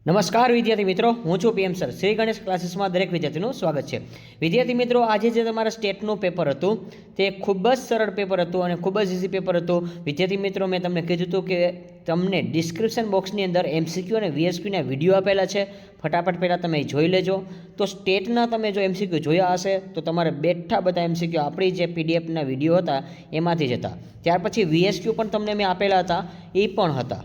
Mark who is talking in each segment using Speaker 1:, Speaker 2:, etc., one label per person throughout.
Speaker 1: નમસ્કાર વિદ્યાર્થી મિત્રો, હું છું પીએમ સર. શ્રી ગણેશ ક્લાસીસમાં દરેક વિદ્યાર્થીનું સ્વાગત છે. વિદ્યાર્થી મિત્રો, આજે જે તમારા સ્ટેટનું પેપર હતું તે ખૂબ જ સરળ પેપર હતું અને ખૂબ જ ઇઝી પેપર હતું. વિદ્યાર્થી મિત્રો, મેં તમને કીધું હતું કે તમને ડિસ્ક્રિપ્શન બોક્સની અંદર એમસીક્યુ અને વીએસક્યુના વિડીયો આપેલા છે. ફટાફટ પહેલાં તમે જોઈ લેજો. તો સ્ટેટના તમે જો એમસીક્યુ જોયા હશે તો તમારે બેઠા બધા એમસીક્યુ આપણી જે પીડીએફના વિડીયો હતા એમાંથી જ હતા. ત્યાર પછી વીએસક્યુ પણ તમને મેં આપેલા હતા, એ પણ હતા.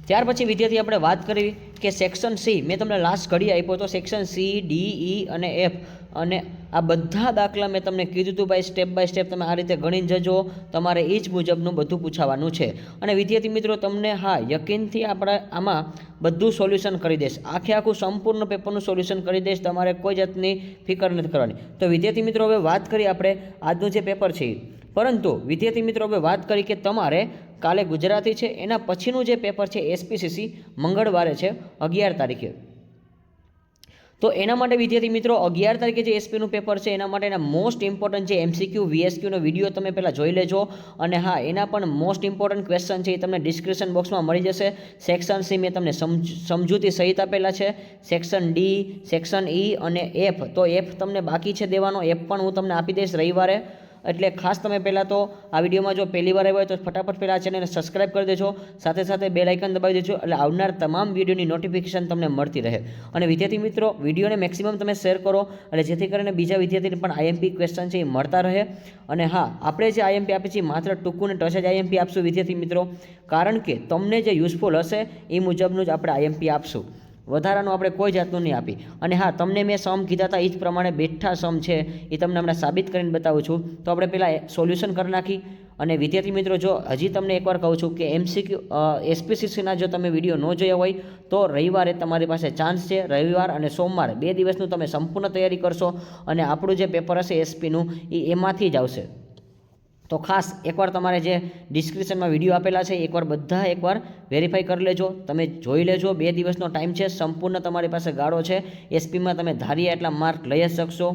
Speaker 1: ત્યાર પછી વિદ્યાર્થી આપણે વાત કરી કે સેક્શન સી મેં તમને લાસ્ટ ઘડી આપ્યો તો સેક્શન સી, ડી, ઈ અને એફ અને આ બધા દાખલા મેં તમને કીધું હતું ભાઈ સ્ટેપ બાય સ્ટેપ તમે આ રીતે ગણીને જજો. તમારે એ જ મુજબનું બધું પૂછાવાનું છે. અને વિદ્યાર્થી મિત્રો, તમને યકીનથી આપણે આમાં બધું સોલ્યુશન કરી દઈશ. આખું સંપૂર્ણ પેપરનું સોલ્યુશન કરી દઈશ. તમારે કોઈ જાતની ફિકર નથી કરવાની. તો વિદ્યાર્થી મિત્રો, હવે વાત કરી આપણે આજનું જે પેપર છે. પરંતુ વિદ્યાર્થી મિત્રો, હવે વાત કરી કે તમારે કાલે ગુજરાતી છે, એના પછીનું જે પેપર છે એસપીસીસી મંગળવારે છે 11 તારીખે. તો એના માટે વિદ્યાર્થી મિત્રો 11 તારીખે જે એસપીનું પેપર છે એના માટેના મોસ્ટ ઇમ્પોર્ટન્ટ છે એમસીક્યુ વીએસક્યુનો વિડીયો તમે પહેલાં જોઈ લેજો. અને એના પણ મોસ્ટ ઇમ્પોર્ટન્ટ ક્વેશ્ચન છે એ તમને ડિસ્ક્રિપ્શન બોક્સમાં મળી જશે. સેક્શન સી મેં તમને સમજૂતી સહિત આપેલા છે. સેક્શન ડી, સેક્શન ઈ અને એફ, તો એફ તમને બાકી છે દેવાનો. એફ પણ હું તમને આપી દઈશ રવિવારે. એટલે ખાસ તમે પહેલાં તો આ વિડીયોમાં જો પહેલી વાર આવ્યા હોય તો ફટાફટ પહેલાં આ ચેનલને સબસ્ક્રાઈબ કરી દેજો. સાથે સાથે બેલ આઇકન દબાવી દેજો, એટલે આવનાર તમામ વિડીયોની નોટિફિકેશન તમને મળતી રહે. અને વિદ્યાર્થી મિત્રો, વિડીયોને મેક્સિમમ તમે શેર કરો એટલે જેથી કરીને બીજા વિદ્યાર્થીને પણ આઈએમપી ક્વેશ્ચન છે એ મળતા રહે. અને આપણે જે આઈએમપી આપીએ છીએ માત્ર ટૂંકું ને ટચ જ આઈએમપી આપશું વિદ્યાર્થી મિત્રો, કારણ કે તમને જે યુઝફુલ હશે એ મુજબનું જ આપણે આઈએમપી આપશું. વધારાનું આપણે કોઈ જાતનું નહીં આપી. અને તમને મેં સમ કીધા હતા એ જ પ્રમાણે બેઠા સમ છે એ તમને હમણાં સાબિત કરીને બતાવું છું. તો આપણે પહેલાં સોલ્યુશન કરી નાખી. અને વિદ્યાર્થી મિત્રો, જો હજી તમને એકવાર કહું છું કે એમસીક્યુ એસપીસીસીના જો તમે વિડીયો ન જોયા હોય તો રવિવારે તમારી પાસે ચાન્સ છે. રવિવાર અને સોમવાર 2 દિવસનું તમે સંપૂર્ણ તૈયારી કરશો અને આપણું જે પેપર હશે એસપીનું એ એમાંથી જ આવશે. તો ખાસ એકવાર તમારે જે ડિસ્ક્રિપ્શનમાં વિડીયો આપેલા છે એકવાર વેરીફાઈ કરી લેજો. તમે જોઈ લેજો. 2 દિવસનો ટાઈમ છે. સંપૂર્ણ તમારી પાસે ગાળો છે. એસપીમાં તમે ધારીએ એટલા માર્ક લઈ જ શકશો.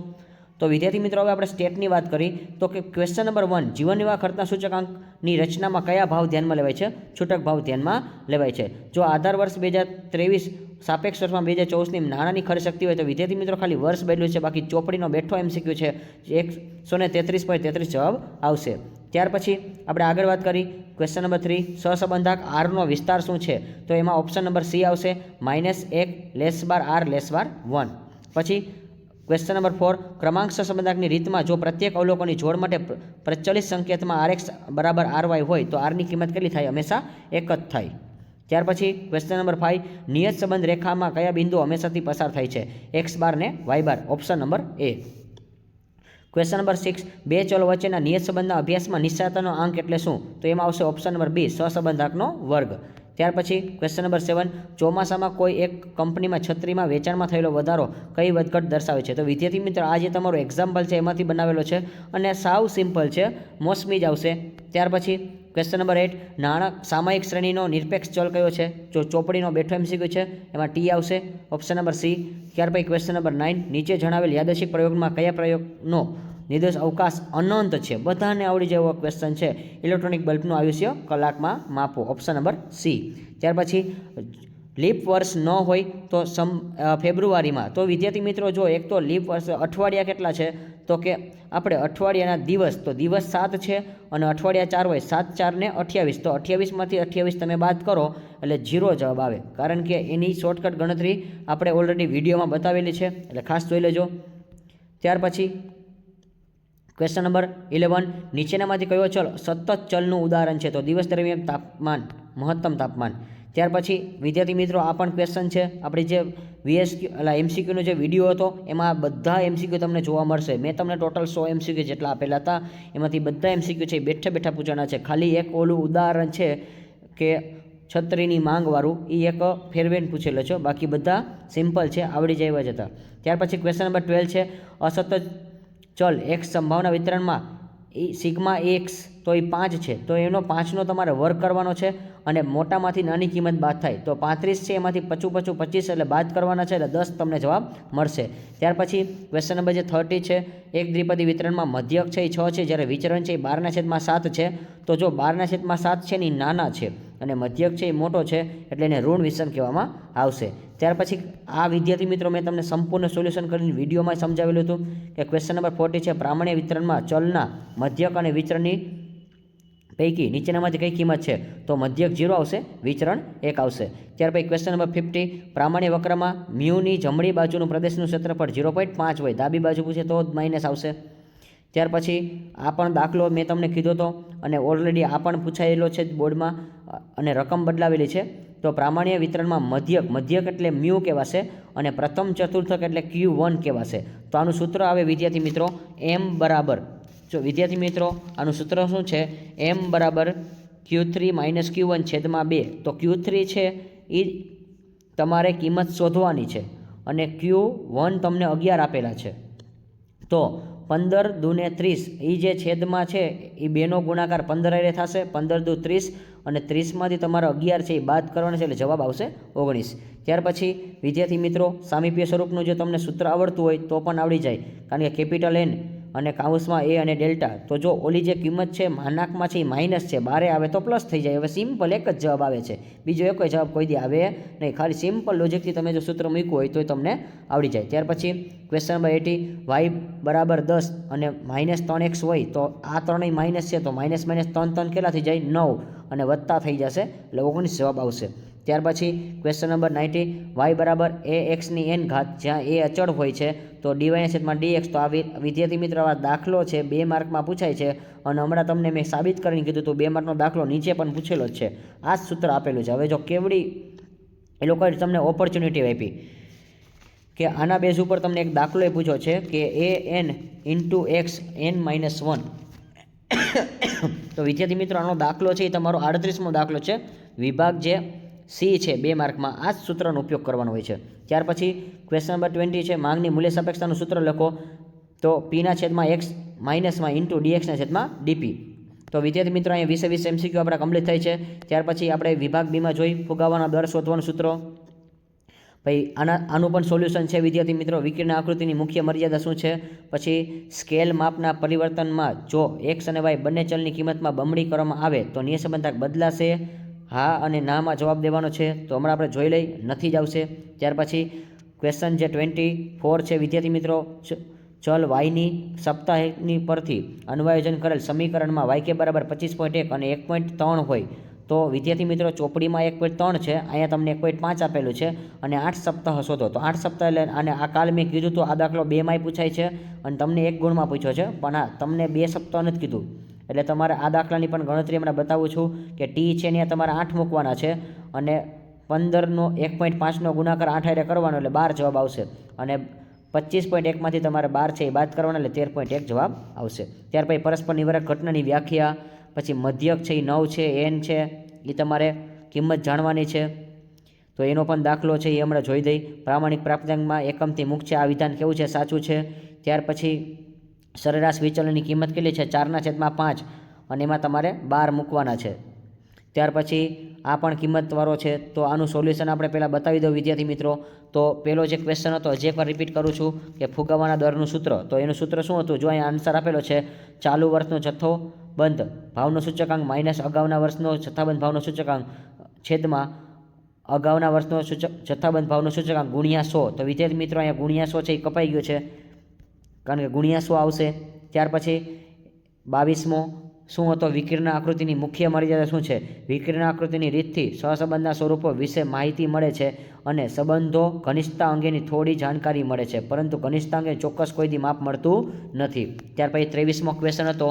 Speaker 1: તો વિદ્યાર્થી મિત્રો, હવે આપણે સ્ટેટની વાત કરી તો કે ક્વેશ્ચન નંબર 1, જીવન નિર્વાહ ખર્ચના સૂચકાંકની રચનામાં કયા ભાવ ધ્યાનમાં લેવાય છે? છૂટક ભાવ ધ્યાનમાં લેવાય છે. જો આધાર વર્ષ 2023 સાપેક્ષ વર્ષમાં 2024ની નાણાંની ખર્ચ શક્તિ હોય તો વિદ્યાર્થી મિત્રો ખાલી વર્ષ બદલ્યું છે, બાકી ચોપડીનો બેઠો એમસીક્યુ છે 133.33 જવાબ આવશે. ત્યાર પછી આપણે આગળ વાત કરી ક્વેશ્ચન નંબર 3, સહસંબંધાંક આરનો વિસ્તાર શું છે? તો એમાં ઓપ્શન નંબર સી આવશે -1 (r)(1). પછી ક્વેશ્ચન નંબર 4, ક્રમાંક સહસંબંધાંકની રીતમાં જો પ્રત્યેક અવલોકનની જોડ માટે પ્રચલિત સંકેતમાં rx = ry હોય તો આરની કિંમત કેટલી થાય? હંમેશા 1 જ થાય. ત્યાર પછી ક્વેશ્ચન નંબર 5, નિયત સંબંધ રેખામાં કયા બિંદુઓ હંમેશાથી પસાર થાય છે? x બાર ને y બાર. ઓપ્શન નંબર એ. ક્વેશ્ચન નંબર 6, બે ચલો વચ્ચેના નિયત સંબંધના અભ્યાસમાં નિશ્ચયતાનો આંક એટલે શું? તો એમાં આવશે ઓપ્શન નંબર બી, સહસંબંધાંકનો વર્ગ. ત્યાર પછી ક્વેશ્ચન નંબર 7, ચોમાસામાં કોઈ એક કંપનીમાં છત્રીમાં વેચાણમાં થયેલો વધારો કઈ વધઘટ દર્શાવે છે? તો વિદ્યાર્થી મિત્ર, આ જે તમારું એક્ઝામ્પલ છે એમાંથી બનાવેલો છે અને સાવ સિમ્પલ છે, મોસમી જ આવશે. ત્યાર પછી ક્વેશ્ચન નંબર 8, નાણાં સામયિક શ્રેણીનો નિરપેક્ષ ચલ કયો છે? જો ચોપડીનો બેઠો એમસીક્યુ છે એમાં ટી આવશે. Option number C. ત્યાર પછી ક્વેશ્ચન નંબર 9, નીચે જણાવેલ યાદચ્છિક પ્રયોગમાં કયા પ્રયોગનો નિર્દેશ અવકાશ અનંત છે? બધાને આવડી જેવો ક્વેશ્ચન છે. ઇલેક્ટ્રોનિક બલ્બનું આયુષ્ય કલાકમાં માપો. Option number C. ત્યાર પછી લીપ વર્ષ ન હોય તો ફેબ્રુઆરીમાં. તો વિદ્યાર્થી મિત્રો, જો એક તો લીપ વર્ષ અઠવાડિયા કેટલા છે? તો કે આપણે અઠવાડિયાના દિવસ, તો દિવસ 7 છે અને અઠવાડિયા 4 હોય, 7 4 ને 28. તો 28માંથી 28 તમે બાદ કરો એટલે 0 જવાબ આવે, કારણ કે એની શોર્ટકટ ગણતરી આપણે ઓલરેડી વિડીયોમાં બતાવેલી છે, એટલે ખાસ જોઈ લેજો. ત્યાર પછી ક્વેશ્ચન નંબર 11, નીચેનામાંથી કયો ચલ સતત ચલનું ઉદાહરણ છે? તો દિવસ દરમિયાન તાપમાન, મહત્તમ તાપમાન. ત્યાર પછી વિદ્યાર્થી મિત્રો, આ પણ ક્વેશ્ચન છે. આપણી જે એમસીક્યુનો જે વિડીયો હતો એમાં બધા એમસીક્યુ તમને જોવા મળશે. મેં તમને ટોટલ 100 એમસીક્યુ જેટલા આપેલા હતા, એમાંથી બધા એમસીક્યુ છે એ બેઠા પૂછવાના છે. ખાલી એક ઓલું ઉદાહરણ છે કે છત્રીની માંગવાળું, એ એક ફેરવેન પૂછેલો છે, બાકી બધા સિમ્પલ છે, આવડી જાય જ હતા. ત્યાર પછી ક્વેશ્ચન નંબર 12 છે, અસતત ચલ x સંભાવના વિતરણમાં એ સિગ્મા x, તો એ 5 છે, તો એનો 5નો તમારે વર્ગ કરવાનો છે અને મોટામાંથી નાની કિંમત બાદ થાય. તો 35 છે, એમાંથી 25 એટલે બાદ કરવાના છે, એટલે 10 તમને જવાબ મળશે. ત્યાર પછી ક્વેશ્ચન નંબર જે 30 છે, એક દ્વિપદી વિતરણમાં મધ્યક છે એ 6 છે, જ્યારે વિચરણ છે એ 12/7 છે. તો જો 12/7 છે ને એ નાના છે, અને મધ્યક છે એ મોટો છે એટલે એને ઋણ વિષમ કહેવામાં આવશે. ત્યાર પછી આ વિદ્યાર્થી મિત્રો મેં તમને સંપૂર્ણ સોલ્યુશન કરીને વિડીયોમાં સમજાવેલું હતું કે ક્વેશ્ચન નંબર 40 છે પ્રામાણ્ય વિતરણમાં ચલના મધ્યક અને વિચરણની પૈકી નીચેનામાંથી કઈ કિંમત છે? તો મધ્યક 0 આવશે, વિચરણ 1 આવશે. ત્યાર પછી ક્વેશ્ચન નંબર 50 પ્રામાણ્ય વક્રમાં મ્યુની જમણી બાજુનું પ્રદેશનું ક્ષેત્રફળ 0.5 હોય, ડાબી બાજુ પૂછે તો માઇનસ આવશે. ત્યાર પછી આ પણ દાખલો મેં તમને કીધો હતો અને ઓલરેડી આ પણ પૂછાયેલો છે બોર્ડમાં અને રકમ બદલાવેલી છે. તો પ્રામાણ્ય વિતરણમાં મધ્યક એટલે મ્યુ કહેવાશે અને પ્રથમ ચતુર્થક એટલે Q1 કહેવાશે. તો આનું સૂત્ર આવે વિદ્યાર્થી મિત્રો M બરાબર, જો વિદ્યાર્થી મિત્રો આનું સૂત્ર શું છે? M બરાબર Q3 - Q1 છેદમાં 2. તો Q3 છે એ તમારે કિંમત શોધવાની છે અને Q1 તમને 11 આપેલા છે. તો 15 દૂને 30 એ જે છેદમાં છે એ 2નો ગુણાકાર 15 હારે થશે. 15 દૂ 30 અને 30માંથી તમારે 11 છે એ બાદ કરવાનો છે એટલે જવાબ આવશે 19. ત્યાર પછી વિદ્યાર્થી મિત્રો સામીપ્ય સ્વરૂપનું જો તમને સૂત્ર આવડતું હોય તો પણ આવડી જાય, કારણ કે કેપિટલ N અને કાઉન્સમાં A અને ડેલ્ટા. તો જો ઓલી જે કિંમત છે માનાકમાં છે એ માઇનસ છે, બારે આવે તો પ્લસ થઈ જાય. હવે સિમ્પલ એક જ જવાબ આવે છે, બીજો એક જવાબ કોઈ દી આવે નહીં. ખાલી સિમ્પલ લોજિકથી તમે જો સૂત્ર મૂક્યું હોય તો તમને આવડી જાય. ત્યાર પછી ક્વેશ્ચન નંબર 80 y બરાબર 10 અને -3x હોય તો આ ત્રણેય માઇનસ છે તો માઇનસ માઇનસ 3 કેટલા થઈ જાય? 9 અને વત્તા થઈ જશે એટલે 19 જવાબ આવશે. ત્યાર પછી ક્વેશ્ચન નંબર 90 y બરાબર ax ની n ઘાત, જ્યાં a અચળ હોય છે તો dy/dx. તો આ વિદ્યાર્થી મિત્રો આ દાખલો છે 2 માર્કમાં પૂછાય છે અને હમણાં તમને મેં સાબિત કરીને કીધું તો 2 માર્કનો દાખલો નીચે પણ પૂછેલો જ છે. આ જ સૂત્ર આપેલું છે. હવે જો કેવડી એ લોકોએ તમને ઓપોર્ચ્યુનિટી આપી કે આના બેઝ ઉપર તમને એક દાખલો એ પૂછ્યો છે કે an × x n-1. તો વિદ્યાર્થી મિત્રો આનો દાખલો છે એ તમારો 38મો દાખલો છે, વિભાગ જે C છે 2 માર્કમાં. આ જ સૂત્રનો ઉપયોગ કરવાનો હોય છે. ત્યાર પછી ક્વેશ્ચન નંબર 20 છે માંગની મૂલ્ય સાપેક્ષતાનું સૂત્ર લખો. તો P/x - dx/dp. તો વિદ્યાર્થી મિત્રો અહીંયા 20 MCQ આપણા કમ્પ્લીટ થાય છે. ત્યાર પછી આપણે વિભાગ બીમાં જોઈ ફુગાવાના દર શોધવાનું સૂત્ર. ભાઈ આનું પણ સોલ્યુશન છે વિદ્યાર્થી મિત્રો. વિકર્ણ આકૃતિની મુખ્ય મર્યાદા શું છે? પછી સ્કેલ માપના પરિવર્તનમાં જો x અને y બંને ચલની કિંમતમાં બમણી કરવામાં આવે તો નિયસંબંધક બદલાશે? હા અને નામાં જવાબ દેવાનો છે. તો હમણાં આપણે જોઈ લઈ, નથી જ આવશે. ત્યાર પછી ક્વેશ્ચન જે 24 છે વિદ્યાર્થી મિત્રો, ચલ yની સપ્તાહની પરથી અન્વયોજન કરેલ સમીકરણમાં yk બરાબર 25.1 અને 1.3 હોય તો વિદ્યાર્થી મિત્રો ચોપડીમાં 1.3 છે, અહીંયા તમને 1.5 આપેલું છે અને 8 સપ્તાહ શોધો. તો 8 સપ્તાહ એટલે અને આ કાલ મેં કીધું તો આ દાખલો 2માંય પૂછાય છે અને તમને 1 ગુણમાં પૂછ્યો છે, પણ હા તમને 2 સપ્તાહ નથી કીધું. એટલે તમારે આ દાખલાની પણ ગણતરી હમણાં બતાવું છું કે ટી છે ત્યાં તમારે 8 મૂકવાના છે અને 15નો 1.5નો ગુણાકાર 8 હારે કરવાનો એટલે 12 જવાબ આવશે અને 25.1માંથી તમારે 12 છે એ બાદ કરવાના એટલે 13.1 જવાબ આવશે. ત્યાર પછી પરસ્પર નિવારક ઘટનાની વ્યાખ્યા, પછી મધ્યક છે એ 9 છે, n છે એ તમારે કિંમત જાણવાની છે. તો એનો પણ દાખલો છે એ હમણાં જોઈ દઈ. પ્રામાણિક પ્રાપ્તાંકમાં એકમથી મુક્ત છે, આ વિધાન કેવું છે? સાચું છે. ત્યાર પછી સરેરાશ વિચલનની કિંમત કેટલી છે? 4/5 અને એમાં તમારે 12 મૂકવાના છે. ત્યાર પછી આ પણ કિંમતવાળો છે. તો આનું સોલ્યુશન આપણે પહેલાં બતાવી દઉં વિદ્યાર્થી મિત્રો. તો પહેલો જે ક્વેશ્ચન હતો હજી એકવાર રિપીટ કરું છું કે ફુગાવાના દરનું સૂત્ર. તો એનું સૂત્ર શું હતું? જો અહીંયા આન્સર આપેલો છે ચાલુ વર્ષનો જથ્થો બંધ ભાવનો સૂચકાંક માઇનસ અગાઉના વર્ષનો જથ્થાબંધ ભાવનો સૂચકાંક છેદમાં અગાઉના વર્ષનો જથ્થાબંધ ભાવનો સૂચકાંક ગુણ્યા 100. તો વિદ્યાર્થી મિત્રો અહીંયા ગુણ્યા 100 છે એ કપાઈ ગયું છે કારણ કે ગુણ્યા 100 આવશે. ત્યાર પછી 22મો શું હતો? વિકર્ણ આકૃતિની મુખ્ય મર્યાદા શું છે? વિકર્ણ આકૃતિની રીતથી સહસંબંધના સ્વરૂપો વિશે માહિતી મળે છે અને સંબંધો ઘનિષ્ઠતા અંગેની થોડી જાણકારી મળે છે, પરંતુ ઘનિષ્ઠતા અંગે ચોક્કસ કોઈ દી માપ મળતું નથી. ત્યાર પછી 23મો ક્વેશ્ચન હતો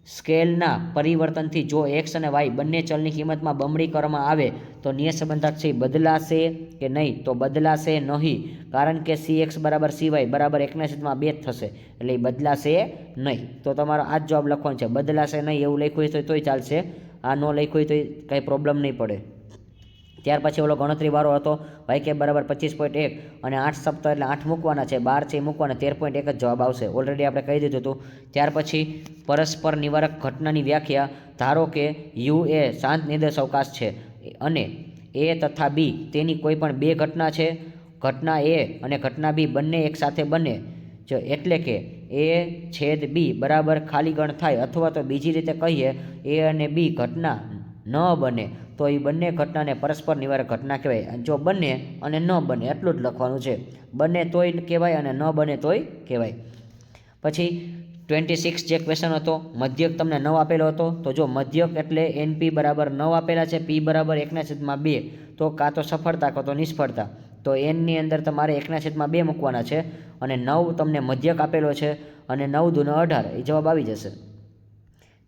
Speaker 1: સ્કેલના પરિવર્તનથી જો x અને y બંને ચલની કિંમતમાં બમણી કરવામાં આવે તો નિયસંબંધક છે બદલાશે કે નહીં? તો બદલાશે નહીં, કારણ કે cx બરાબર cy બરાબર 1/2 થશે એટલે એ બદલાશે નહીં. તો તમારો આ જ જવાબ લખવાનો છે, બદલાશે નહીં એવું લખ્યું હોય તોય ચાલશે, આ ન લખ્યું હોય તો કંઈ પ્રોબ્લેમ નહીં પડે. ત્યાર પછી ઓલો ગણતરીવાળો હતો yk બરાબર 25.1 અને 8 સપ્તાહ એટલે 8 મૂકવાના છે, 12 છે એ મૂકવાના, 13.1 જ જવાબ આવશે. ઓલરેડી આપણે કહી દીધું હતું. ત્યાર પછી પરસ્પર નિવારક ઘટનાની વ્યાખ્યા. ધારો કે u એ શાંત નિર્દેશ અવકાશ છે અને a તથા b તેની કોઈ પણ 2 ઘટના છે. ઘટના a અને ઘટના b બંને એકસાથે બને છે એટલે કે a/b બરાબર ખાલી ગણ થાય, અથવા તો બીજી રીતે કહીએ a અને b ઘટના ન બને તો એ બંને ઘટનાને પરસ્પર નિવારક ઘટના કહેવાય. જો બને અને ન બને એટલું જ લખવાનું છે. બને તોય કહેવાય અને ન બને તોય કહેવાય. પછી 26 જે ક્વેશ્ચન હતો, મધ્યક તમને 9 આપેલો હતો. તો જો મધ્યક એટલે NP બરાબર 9 આપેલા છે, P બરાબર 1/2, તો કાં તો સફળતા કાં તો નિષ્ફળતા. તો Nની અંદર તમારે 1/2 મૂકવાના છે અને 9 તમને મધ્યક આપેલો છે અને 9 દૂ 18 એ જવાબ આવી જશે.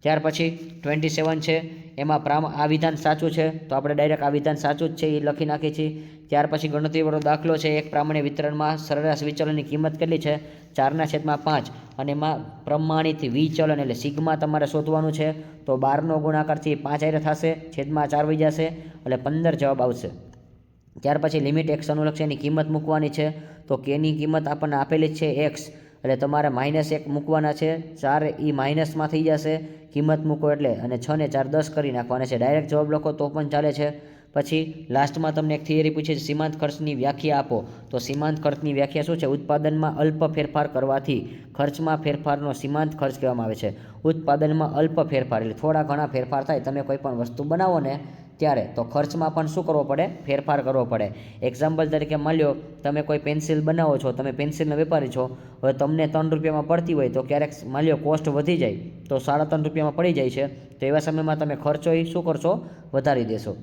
Speaker 1: ત્યાર પછી 27 છે, એમાં આ વિધાન સાચું છે તો આપણે ડાયરેક્ટ આ વિધાન સાચું જ છે એ લખી નાખીએ છીએ. ત્યાર પછી ગણતરીવાળો દાખલો છે, એક પ્રમાણે વિતરણમાં સરેરાશ વિચલનની કિંમત કેટલી છે? 4/5 અને એમાં પ્રમાણિત વિચલન એટલે સિગ્મા તમારે શોધવાનું છે. તો 12નો ગુણાકારથી 5 આયરે થશે, છેદમાં 4 વઈ જશે એટલે 15 જવાબ આવશે. ત્યાર પછી લિમિટ x અનુલક્ષીની કિંમત મૂકવાની છે. તો કેની કિંમત આપણને આપેલી છે x, એટલે તમારે -1 મૂકવાના છે. 4 એ માઇનસમાં થઈ જશે કિંમત મૂકો એટલે, અને 6 ને 4 10 કરી નાખવાના છે. ડાયરેક્ટ જવાબ લખો તો પણ ચાલે છે. પછી લાસ્ટમાં તમને એક થિયરી પૂછે છે, સીમાંત ખર્ચની વ્યાખ્યા આપો. તો સીમાંત ખર્ચની વ્યાખ્યા શું છે? ઉત્પાદનમાં અલ્પ ફેરફાર કરવાથી ખર્ચમાં ફેરફારનો સીમાંત ખર્ચ કહેવામાં આવે છે. ઉત્પાદનમાં અલ્પ ફેરફાર એટલે થોડા ઘણા ફેરફાર થાય. તમે કોઈ પણ વસ્તુ બનાવો ને ત્યારે તો ખર્ચમાં પણ શું કરવો પડે? ફેરફાર કરવો પડે. એક્ઝામ્પલ તરીકે માની લો તમે કોઈ પેન્સિલ બનાવો છો, તમે પેન્સિલના વેપારી છો, હવે તમને 3 રૂપિયામાં પડતી હોય તો ક્યારેક માની લો કોસ્ટ વધી જાય તો 3.5 રૂપિયામાં પડી જાય છે. તો એવા સમયમાં તમે ખર્ચો એ શું કરશો? વધારી દેશો.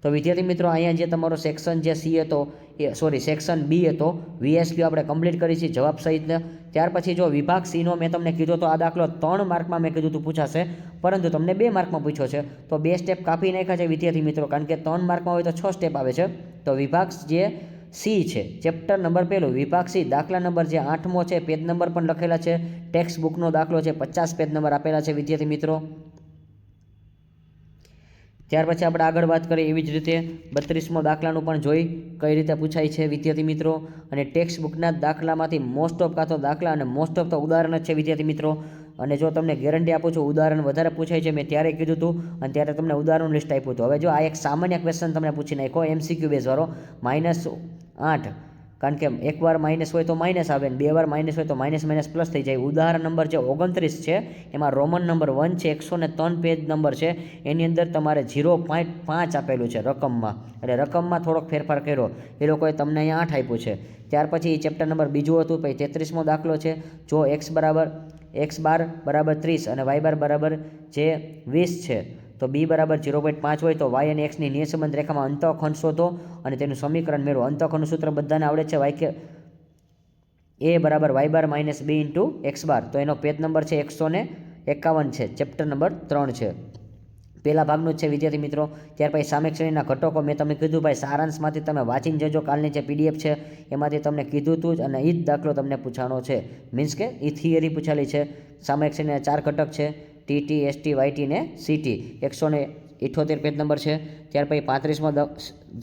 Speaker 1: તો વિદ્યાર્થી મિત્રો, અહીંયા જે તમારો સેક્શન જે સી હતો સેક્શન બી હતો, VSQ આપણે કમ્પ્લીટ કરી છે જવાબ સહિત. ત્યાર પછી જો વિભાગ સીનો મેં તમને કીધો તો આ દાખલો 3 માર્કમાં મેં કીધું તું પૂછાશે, પરંતુ તમને 2 માર્કમાં પૂછ્યો છે. તો 2 સ્ટેપ કાપી નાખ્યા છે વિદ્યાર્થી મિત્રો, કારણ કે 3 માર્કમાં હોય તો 6 સ્ટેપ આવે છે. તો વિભાગ જે સી છે, ચેપ્ટર નંબર 1 વિભાગ સી, દાખલા નંબર જે 8મો છે, પેજ નંબર પણ લખેલા છે. ટેક્સ્ટ બુકનો દાખલો છે, 50 પેજ નંબર આપેલા છે વિદ્યાર્થી મિત્રો. ત્યાર પછી આપણે આગળ વાત કરીએ એવી જ રીતે 32મો દાખલાનું પણ જોઈ કઈ રીતે પૂછાય છે વિદ્યાર્થી મિત્રો. અને ટેક્સ્ટ બુકના દાખલામાંથી મોસ્ટ ઓફ કાં તો દાખલા અને મોસ્ટ ઓફ તો ઉદાહરણ જ છે વિદ્યાર્થી મિત્રો. અને જો તમને ગેરંટી આપું છું ઉદાહરણ વધારે પૂછાય છે, મેં ત્યારે કીધું હતું અને ત્યારે તમને ઉદાહરણ લિસ્ટ આપ્યું હતું. હવે જો આ એક સામાન્ય ક્વેશ્ચન તમને પૂછી નાખ્યો MCQ બેઝવાળો, -8, કારણ કે એકવાર માઇનસ હોય તો માઇનસ આવે ને 2 વાર માઇનસ હોય તો માઇનસ પ્લસ થઈ જાય. ઉદાહરણ નંબર જે 29 છે એમાં રોમન નંબર 1 છે, 103 પેજ નંબર છે. એની અંદર તમારે 0.5 આપેલું છે રકમમાં, એટલે રકમમાં થોડોક ફેરફાર કર્યો, એ લોકોએ તમને અહીંયા 8 આપ્યું છે. ત્યાર પછી ચેપ્ટર નંબર બીજું હતું, પછી 33મો દાખલો છે. જો x બાર બરાબર 30 અને y બાર બરાબર જે 20 છે, તો b બરાબર 0.5 હોય તો y અને x ની નિયસંબંધ રેખામાં અંતઃખંડ શોધો અને તેનું સમીકરણ મેળવો. અંતઃખંડનું સૂત્ર બધાને આવડે છે, a બરાબર y બાર -b ઇન્ટુ x બાર. તો એનો પેજ નંબર છે 151 છે, ચેપ્ટર નંબર 3 છે, પહેલા ભાગનું જ છે વિદ્યાર્થી મિત્રો. ત્યાર પછી સામેક શ્રેણીના ઘટકો મેં તમને કીધું ભાઈ સારાંશમાંથી તમે વાંચીને જજો, કાલની જે PDF છે એમાંથી તમને કીધું હતું જ, અને એ જ દાખલો તમને પૂછાનો છે, મીન્સ કે એ થિયરી પૂછાલી છે. સામેક શ્રેણીના 4 ઘટક છે, TT, ST, YT ને CT. 178 પેજ નંબર છે. ત્યાર પછી 35મો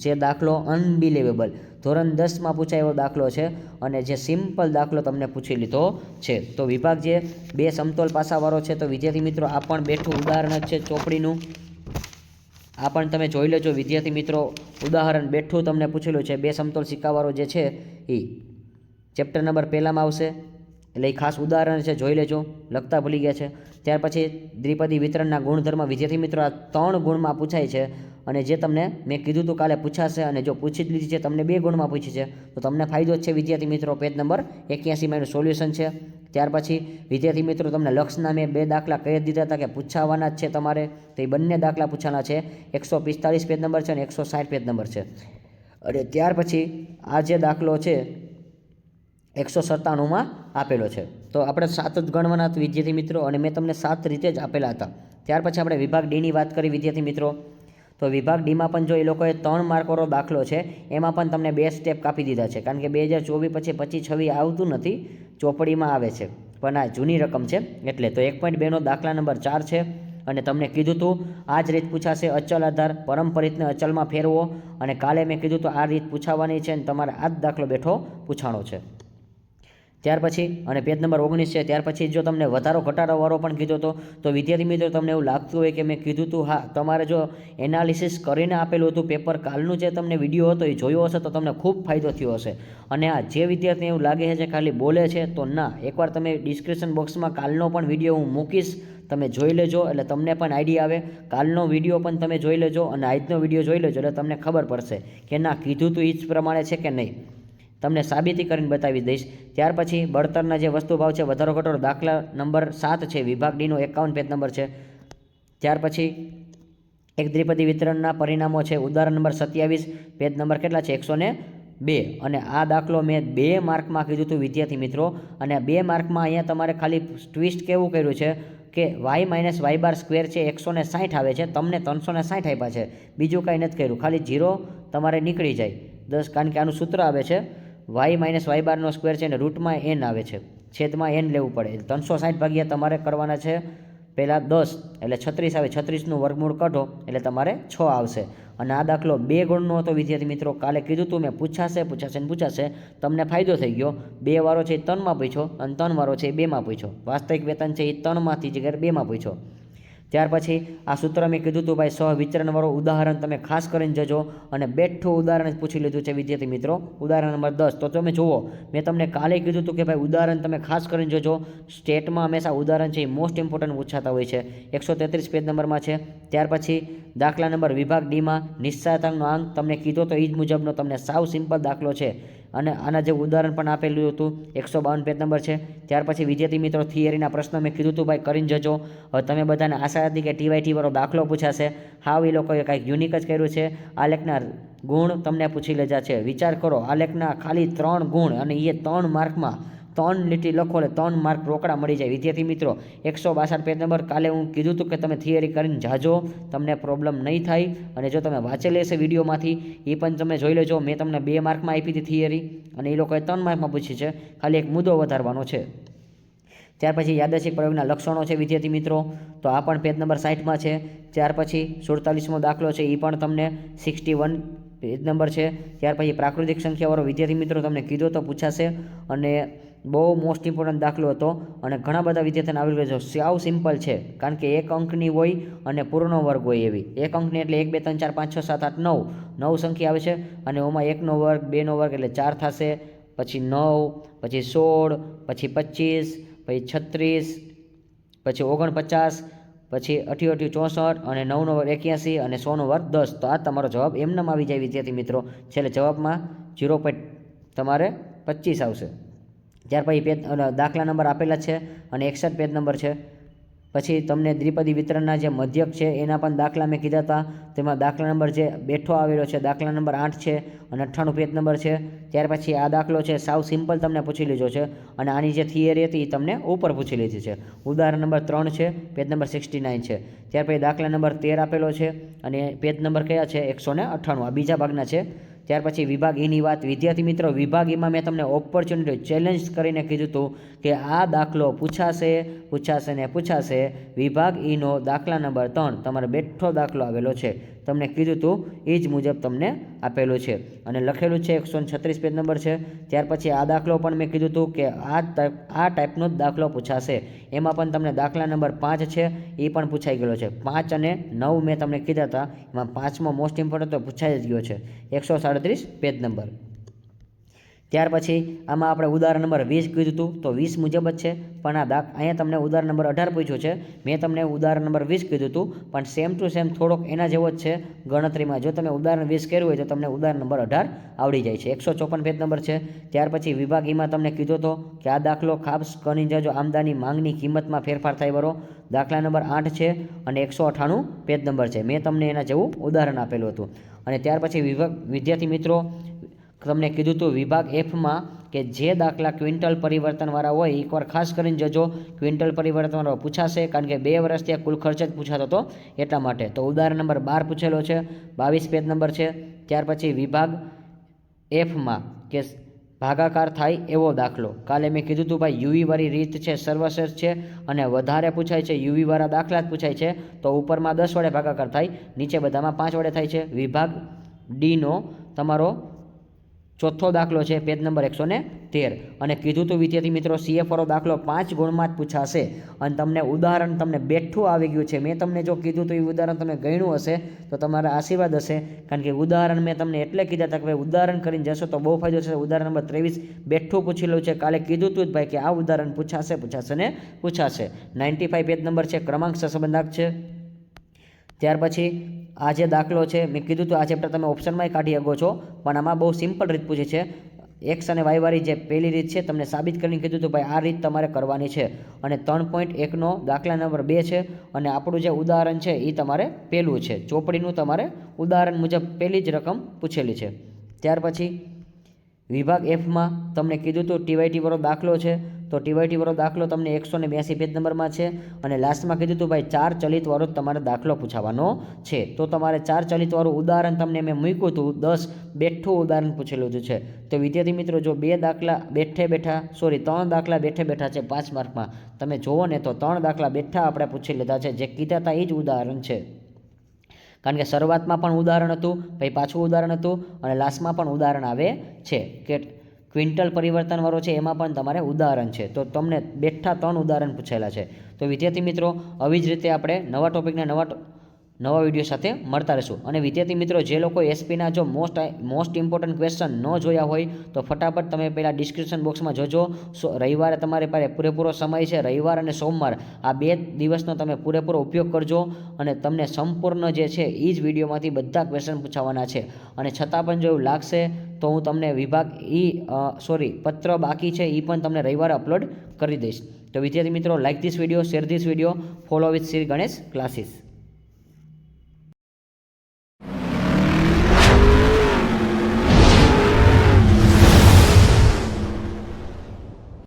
Speaker 1: જે દાખલો અનબિલીવેબલ, ધોરણ 10માં પૂછાય એવો દાખલો છે અને જે સિમ્પલ દાખલો તમને પૂછી લીધો છે. તો વિભાગ જે 2 સમતોલ પાસાવાળો છે, તો વિદ્યાર્થી મિત્રો આ પણ બેઠું ઉદાહરણ જ છે ચોપડીનું. આ પણ તમે જોઈ લેજો વિદ્યાર્થી મિત્રો, ઉદાહરણ બેઠું તમને પૂછેલું છે. 2 સમતોલ સિક્કાવાળો જે છે એ ચેપ્ટર નંબર 1માં આવશે, એટલે એ ખાસ ઉદાહરણ છે, જોઈ લેજો, લખતા ભૂલી ગયા છે. ત્યાર પછી દ્વિપદી વિતરણના ગુણધર્મ વિદ્યાર્થી મિત્રો આ 3 ગુણમાં પૂછાય છે, અને જે તમને મેં કીધું હતું કાલે પૂછાશે, અને જો પૂછી જ લીધી છે તમને 2 ગુણમાં પૂછી છે તો તમને ફાયદો જ છે વિદ્યાર્થી મિત્રો. પેજ નંબર 81માં એનું સોલ્યુશન છે. ત્યાર પછી વિદ્યાર્થી મિત્રો તમને લક્ષના મેં 2 દાખલા કહી દીધા હતા કે પૂછાવાના જ છે તમારે, તો એ બંને દાખલા પૂછાના છે. 145 પેજ નંબર છે અને 160 પેજ નંબર છે. અને ત્યાર પછી આ જે દાખલો છે 197માં આપેલો છે. તો આપણે 7 જ ગણવાના વિદ્યાર્થી મિત્રો, અને મેં તમને 7 રીતે જ આપેલા હતા. ત્યાર પછી આપણે વિભાગ ડીની વાત કરી વિદ્યાર્થી મિત્રો. તો વિભાગ ડીમાં પણ જો એ લોકોએ 3 માર્કવાળો દાખલો છે, એમાં પણ તમને 2 સ્ટેપ કાપી દીધા છે, કારણ કે 2024 પછી 25-26 આવતું નથી, ચોપડીમાં આવે છે, પણ આ જૂની રકમ છે એટલે. તો 1.2નો દાખલા નંબર 4 છે, અને તમને કીધું હતું આ જ રીત પૂછાશે, અચલ આધાર પરંપરિતને અચલમાં ફેરવો, અને કાલે મેં કીધું તો આ રીત પૂછાવાની છે, અને તમારે આ જ દાખલો બેઠો પૂછાણો છે. ત્યાર પછી અને પેજ નંબર 19 છે. ત્યાર પછી જો તમને વધારો ઘટાડોવાળો પણ કીધો હતો, તો વિદ્યાર્થી મિત્રો તમને એવું લાગતું હોય કે મેં કીધું હતું, હા તમારે જો એનાલિસિસ કરીને આપેલું હતું પેપર, કાલનું જે તમને વિડીયો હતો એ જોયો હશે તો તમને ખૂબ ફાયદો થયો હશે. અને આ જે વિદ્યાર્થીને એવું લાગે છે ખાલી બોલે છે, તો ના, એકવાર તમે ડિસ્ક્રિપ્શન બોક્સમાં કાલનો પણ વિડીયો હું મૂકીશ, તમે જોઈ લેજો એટલે તમને પણ આઈડિયા આવે. કાલનો વિડીયો પણ તમે જોઈ લેજો અને આજનો વિડીયો જોઈ લેજો એટલે તમને ખબર પડશે કે ના કીધું તું એ જ પ્રમાણે છે કે નહીં. તમને સાબિતી કરીને બતાવી દઈશ. ત્યાર પછી બળતણના જે વસ્તુ ભાવ છે વધારો ઘટાડો દાખલા નંબર 7 છે, વિભાગ ડીનો 51 પેજ નંબર છે. ત્યાર પછી એક દ્વિપદી વિતરણના પરિણામો છે, ઉદાહરણ નંબર 27 પેજ નંબર કેટલા છે 102. અને આ દાખલો મેં 2 માર્કમાં કીધું હતું વિદ્યાર્થી મિત્રો. અને 2 માર્કમાં અહીંયા તમારે ખાલી ટ્વિસ્ટ કેવું કર્યું છે કે y માઇનસ વાય બાર સ્ક્વેર છે 160 આવે છે, તમને 360 આપ્યા છે, બીજું કાંઈ નથી કર્યું. ખાલી 0 તમારે નીકળી જાય 10, કારણ કે આનું સૂત્ર આવે છે y માઇનસ વાય બારનો સ્ક્વેર છે અને રૂટમાં n આવે છે, છેદમાં n લેવું પડે. 360 ભાગ્યા તમારે કરવાના છે પહેલાં 10 એટલે 36 આવે, 36નું વર્ગમૂળ કાઢો એટલે તમારે 6 આવશે. અને આ દાખલો 2 ગુણનો હતો વિદ્યાર્થી મિત્રો. કાલે કીધું હતું મેં પૂછાશે. તમને ફાયદો થઈ ગયો. 2 વારો છે એ 3માં પૂછ્યો અને 3 વારો છે એ 2માં પૂછ્યો. વાસ્તવિક વેતન છે એ 3માંથી જગ્યાએ 2માં પૂછ્યો. ત્યાર પછી આ સૂત્ર મેં કીધું હતું ભાઈ સહવિચરણવાળું ઉદાહરણ તમે ખાસ કરીને જજો. અને બેઠું ઉદાહરણ જ પૂછી લીધું છે વિદ્યાર્થી મિત્રો, ઉદાહરણ નંબર 10. તો તમે જુઓ, મેં તમને કાલે કીધું હતું કે ભાઈ ઉદાહરણ તમે ખાસ કરીને જજો. સ્ટેટમાં હંમેશા ઉદાહરણ છે એ મોસ્ટ ઇમ્પોર્ટન્ટ પૂછાતા હોય છે. 133 પેજ નંબરમાં છે. ત્યાર પછી દાખલા નંબર વિભાગ ડીમાં નિશ્ચયાંકનો આંક તમને કીધો તો એ જ મુજબનો તમને સાવ સિમ્પલ દાખલો છે. અને આના જે ઉદાહરણ પણ આપેલું હતું 152 પેજ નંબર છે. ત્યાર પછી વિદ્યાર્થી મિત્રો થિયરીના પ્રશ્ન મેં કીધું હતું ભાઈ કરીને જજો. હવે તમે બધાને આશા હતી કે TYT વાળો દાખલો પૂછાશે. હાવ એ લોકોએ કાંઈક યુનિક જ કર્યું છે. આ લેખના ગુણ તમને પૂછી લેજા છે. વિચાર કરો, આ લેખના ખાલી 3 ગુણ અને એ 3 માર્કમાં 3 લીટી લખો એટલે 3 માર્ક રોકડા મળી જાય વિદ્યાર્થી મિત્રો. 162 પેજ નંબર. કાલે હું કીધું હતું કે તમે થિયરી કરીને જાજો, તમને પ્રોબ્લેમ નહીં થાય. અને જો તમે વાંચેલી હશે વિડીયોમાંથી એ પણ તમે જોઈ લેજો. મેં તમને 2 માર્કમાં આપી હતી થિયરી અને એ લોકોએ 3 માર્કમાં પૂછી છે. ખાલી એક મુદ્દો વધારવાનો છે. ત્યાર પછી યાદચ્છિક પ્રયોગના લક્ષણો છે વિદ્યાર્થી મિત્રો, તો આ પણ પેજ નંબર 60માં છે. ત્યાર પછી 47મો દાખલો છે એ પણ તમને 61 પેજ નંબર છે. ત્યાર પછી પ્રાકૃતિક સંખ્યાવાળો વિદ્યાર્થી મિત્રો તમને કીધો તો પૂછાશે. અને બહુ મોસ્ટ ઇમ્પોર્ટન્ટ દાખલો હતો અને ઘણા બધા વિદ્યાર્થીઓને આવી ગયો છે. સાવ સિમ્પલ છે, કારણ કે 1 અંકની હોય અને પૂર્ણ વર્ગ હોય એવી. 1 અંકની એટલે 1 2 3 4 5 6 7 8 9 9 સંખ્યા આવે છે. અને ઓમાં 1નો વર્ગ 2નો વર્ગ એટલે 4 થશે, પછી 9, પછી 16, પછી 25, પછી 36, પછી 49, પછી 88 64 અને 9નો વર્ગ 81 અને 100નો વર્ગ 10. તો આ તમારો જવાબ એમનેમ આવી જાય વિદ્યાર્થી મિત્રો. છેલ્લે જવાબમાં 0. તમારે 25 આવશે. ત્યાર પછી પેજ દાખલા નંબર આપેલા છે અને 61 પેજ નંબર છે. પછી તમને દ્વિપદી વિતરણના જે મધ્યક છે એના પણ દાખલા મેં કીધા હતા. તેમાં દાખલા નંબર જે બેઠો આવેલો છે દાખલા નંબર 8 છે અને 98 પેજ નંબર છે. ત્યાર પછી આ દાખલો છે સાવ સિમ્પલ તમને પૂછી લીધો છે અને આની જે થિયરી હતી એ તમને ઉપર પૂછી લીધી છે. ઉદાહરણ નંબર 3 છે, પેજ નંબર 69 છે. ત્યાર પછી દાખલા નંબર 13 આપેલો છે અને પેજ નંબર કયા છે 198, આ બીજા ભાગના છે. ત્યાર પછી વિભાગ ઈની વાત વિદ્યાર્થી મિત્રો, વિભાગ ઈમાં મેં તમને ઓપોર્ચ્યુનિટી ચેલેન્જ કરીને કીધું હતું કે આ દાખલો પૂછાશે. વિભાગ ઈનો દાખલા નંબર 3 તમારે બેઠો દાખલો આવેલો છે, તમને કીધું હતું એ જ મુજબ તમને આપેલું છે અને લખેલું છે 136 પેજ નંબર છે. ત્યાર પછી આ દાખલો પણ મેં કીધું હતું કે આ ટાઈપનો જ દાખલો પૂછાશે. એમાં પણ તમને દાખલા નંબર 5 છે એ પણ પૂછાઈ ગયેલો છે. 5 અને 9 મેં તમને કીધા હતા, એમાં 5માં મોસ્ટ ઇમ્પોર્ટન્ટ તો પૂછાઈ જ ગયો છે, 137 પેજ નંબર. ત્યાર પછી આમાં આપણે ઉદાહરણ નંબર 20 કીધું હતું તો 20 મુજબ જ છે, પણ અહીંયા તમને ઉદાહરણ નંબર 18 પૂછ્યું છે. મેં તમને ઉદાહરણ નંબર 20 કીધું હતું પણ સેમ ટુ સેમ થોડોક એના જેવો જ છે ગણતરીમાં. જો તમે ઉદાહરણ 20 કર્યું હોય તો તમને ઉદાહરણ નંબર 18 આવડી જાય છે. 154 પેજ નંબર છે. ત્યાર પછી વિભાગ ઈમાં તમને કીધો હતો કે આ દાખલો ખાસ કરીને જજો, આમદાની માંગની કિંમતમાં ફેરફાર થાય બરો. દાખલા નંબર 8 છે અને 198 પેજ નંબર છે. મેં તમને એના જેવું ઉદાહરણ આપેલું હતું. અને ત્યાર પછી વિદ્યાર્થી મિત્રો તમને કીધું હતું વિભાગ Fમાં કે જે દાખલા ક્વિન્ટલ પરિવર્તનવાળા હોય એકવાર ખાસ કરીને જજો. ક્વિન્ટલ પરિવર્તનવાળો પૂછાશે, કારણ કે 2 વર્ષથી કુલ ખર્ચ જ પૂછાતો હતો એટલા માટે. તો ઉદાહરણ નંબર 12 પૂછેલો છે, 22 પેજ નંબર છે. ત્યાર પછી વિભાગ Fમાં કે ભાગાકાર થાય એવો દાખલો, કાલે મેં કીધું હતું ભાઈ યુવી વાળી રીત છે સર્વશ્રેષ્ઠ છે અને વધારે પૂછાય છે યુવી વાળા દાખલા જ પૂછાય છે. તો ઉપરમાં 10 વડે ભાગાકાર થાય, નીચે બધામાં 5 વડે થાય છે. વિભાગ ડીનો તમારો ચોથો દાખલો છે પેજ નંબર 113 અને કીધું હતું વિદ્યાર્થી મિત્રો CF વાળો દાખલો 5 ગુણમાં જ પૂછાશે અને તમને ઉદાહરણ તમને બેઠું આવી ગયું છે. મેં તમને જો કીધું તો એ ઉદાહરણ તમે ગણ્યું હશે તો તમારા આશીર્વાદ હશે, કારણ કે ઉદાહરણ મેં તમને એટલે કીધા હતા કે ભાઈ ઉદાહરણ કરીને જશો તો બહુ ફાયદો છે. ઉદાહરણ નંબર 23 બેઠું પૂછેલું છે. કાલે કીધું હતું જ ભાઈ કે આ ઉદાહરણ પૂછાશે ને પૂછાશે. 95 પેજ નંબર છે, ક્રમાંક સહસંબંધાંક છે. ત્યાર પછી આ જે દાખલો છે મેં કીધું હતું આ ચેપ્ટર તમે ઓપ્શનમાંય કાઢી શકો છો, પણ આમાં બહુ સિમ્પલ રીત પૂછી છે. એક્સ અને વાય વાળી જે પહેલી રીત છે તમને સાબિત કરીને કીધું હતું ભાઈ આ રીત તમારે કરવાની છે. અને 3.1નો દાખલા નંબર 2 છે અને આપણું જે ઉદાહરણ છે એ તમારે પહેલું છે. ચોપડીનું તમારે ઉદાહરણ મુજબ પહેલી જ રકમ પૂછેલી છે. ત્યાર પછી વિભાગ Fમાં તમને કીધું હતું TYT વાળો દાખલો છે, તો TYT વાળો દાખલો તમને 182 પેજ નંબરમાં છે અને લાસ્ટમાં કીધું હતું ભાઈ 4 ચલિતવાળો તમારે દાખલો પૂછવાનો છે. તો તમારે 4 ચલિતવાળું ઉદાહરણ તમને મેં મૂક્યું હતું, 10 બેઠું ઉદાહરણ પૂછેલું છે. તો વિદ્યાર્થી મિત્રો જો 3 દાખલા બેઠે બેઠા છે 5 માર્કમાં, તમે જુઓ ને તો 3 દાખલા બેઠા આપણે પૂછી લીધા છે, જે કીધા હતા એ જ ઉદાહરણ છે. કારણ કે શરૂઆતમાં પણ ઉદાહરણ હતું, પછી પાછું ઉદાહરણ હતું અને લાસ્ટમાં પણ ઉદાહરણ આવે છે કે ક્વિન્ટલ પરિવર્તનવાળો છે એમાં પણ તમારે ઉદાહરણ છે. તો તમને બેઠા 3 ઉદાહરણ પૂછેલા છે. તો વિદ્યાર્થી મિત્રો આવી જ રીતે આપણે નવા ટોપિકના નવા વિડીયો સાથે મળતા રહીશું. અને વિદ્યાર્થી મિત્રો જે લોકો એસપીના જો મોસ્ટ ઇમ્પોર્ટન્ટ ક્વેશ્ચન ન જોયા હોય તો ફટાફટ તમે પહેલાં ડિસ્ક્રિપ્શન બોક્સમાં જોજો. રવિવારે તમારી પાસે પૂરેપૂરો સમય છે, રવિવાર અને સોમવાર આ 2 દિવસનો તમે પૂરેપૂરો ઉપયોગ કરજો અને તમને સંપૂર્ણ જે છે એ જ વિડીયોમાંથી બધા ક્વેશ્ચન પૂછાવાના છે. અને છતાં પણ જો એવું લાગશે તો હું તમને પત્ર બાકી છે એ પણ તમને રવિવારે અપલોડ કરી દઈશ. તો વિદ્યાર્થી મિત્રો like this video, share this video, follow with Shri Ganesh classes.